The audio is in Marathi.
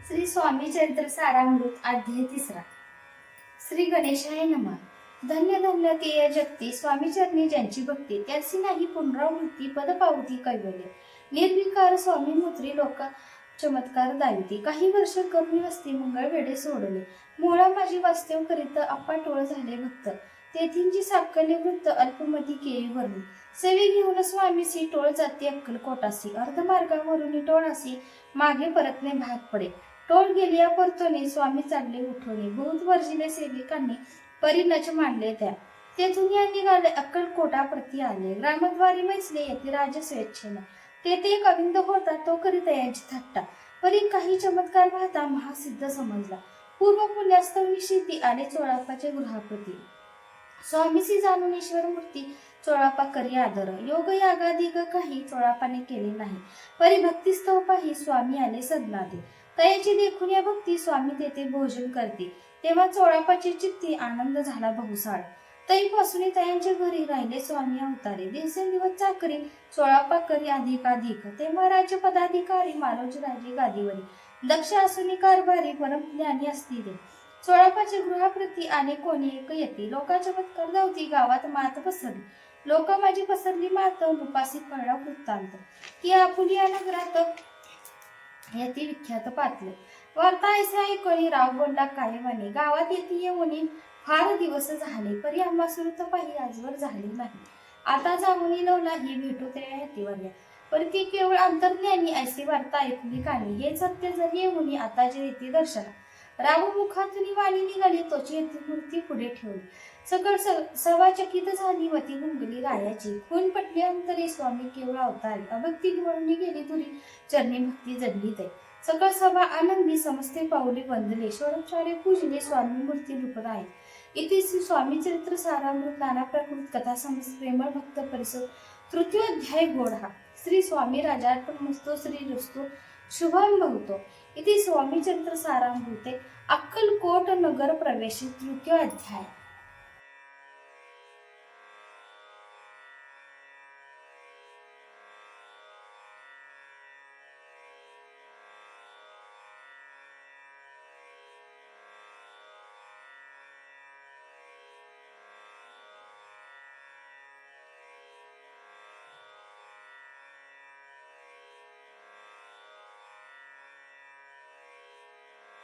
श्री स्वामी चरित्र सारामृत अध्याय 3. श्री गणेशाय नमः. धन्य धन्य ते जगती स्वामी चरणी ज्यांची भक्ती, त्याची नाही पुनरावृत्ती पद पावती कैवल्य. निर्विकार स्वामी मुत्री लोक चमत्कार दाविती. काही वर्ष कमी वस्ती मंगळ वेडे सोडले, मुळा माझी वास्तव करीत अप्पाटोळ झाले भक्त. तेथींची साकल्य वृत्त अल्पमती केळी भरली. सेवी घेऊन स्वामीसी टोळ जाती अक्कलकोटासी. अर्धमार्गावरून टोळासी मागे परतणे भाग पडे. टोळ गेलिया परतोने स्वामी चालले उठवणे. बहुत वर्जिले सेविकांनी परिणच मांडले त्या. तेथून या निघाले अक्कलकोटा प्रती आले. ग्रामद्वारी मैसले येथे राज स्वेच्छेने. तेथे एक अविंद होता, तो करीत यांची थट्टा. परी काही चमत्कार पाहता महासिद्ध समजला. पूर्व पुण्यास्तव निशिती आले चोळापाच्या गृहाप्रती. स्वामीसी जाणून ईश्वर मूर्ती चोळापा करी आदर. योग यागादिक काही चोळापाने केले नाही. परी भक्तिस्तव पाही स्वामी आले सदनादे. तयाची देखून या भक्ती स्वामी तेथे भोजन करते. तेव्हा चोळापाची चित्ती आनंद झाला बहुसाळ. तईपासून तयांच्या घरी राहिले स्वामी अवतारे. दिवसेंदिवस चाकरी चोळापा करी अधिकाधिक. तेव्हा राज्य पदाधिकारी मालोजी राजे गादीवरी. दक्ष असूनी कारभारी परम ज्ञानी असती ते. चोळापाच्या गृहाप्रती आले कोणी एक येते. लोकांच्या चमत्कार धावती गावात मात पसरली. लोक माझी पसरली मात उपासी कळला वृत्तांत. की आपुलिया नगरात याती विख्यात पातले. वार्ता ऐसा ऐकळी राव बोलला कायवाने. गावात येते येऊनी फार दिवस झाले, परी आम्हा सुरत पाही आजवर झाले नाही. आता जाऊनी लवला ही भेटू त्या येतीवर्या. पण ती केवळ अंतर्ज्ञानी ऐसी वार्ता ऐकली कानी. हे सत्य जर येऊनी आता जे येते दर्शना. राव मुखातून वाणी निघाली, तोची येथे मूर्ती पुढे ठेवली. सकळ सभा चकित झाली वती गुंगली रायाची. खून पटली अंतरी स्वामी केवळ अवतारी. अभक्ती म्हणून गेली दुरी चरणी भक्ती जडली ते. सकळ सभा आनंदी समस्ते पाऊली वंदले. षोडोपचारे पूजले स्वामी मूर्ती रूपराय. इथे श्री स्वामी चरित्र सारामृत नाना प्राकृत कथा समस्त प्रेमळ भक्त परिसर तृतीय अध्याय गोढा. श्री स्वामी राजार्पणमस्तु श्री रस्तु शुभम भवतो. इथे स्वामी चरित्र सारामृते अक्कलकोट नगर प्रवेश तृतीय अध्याय.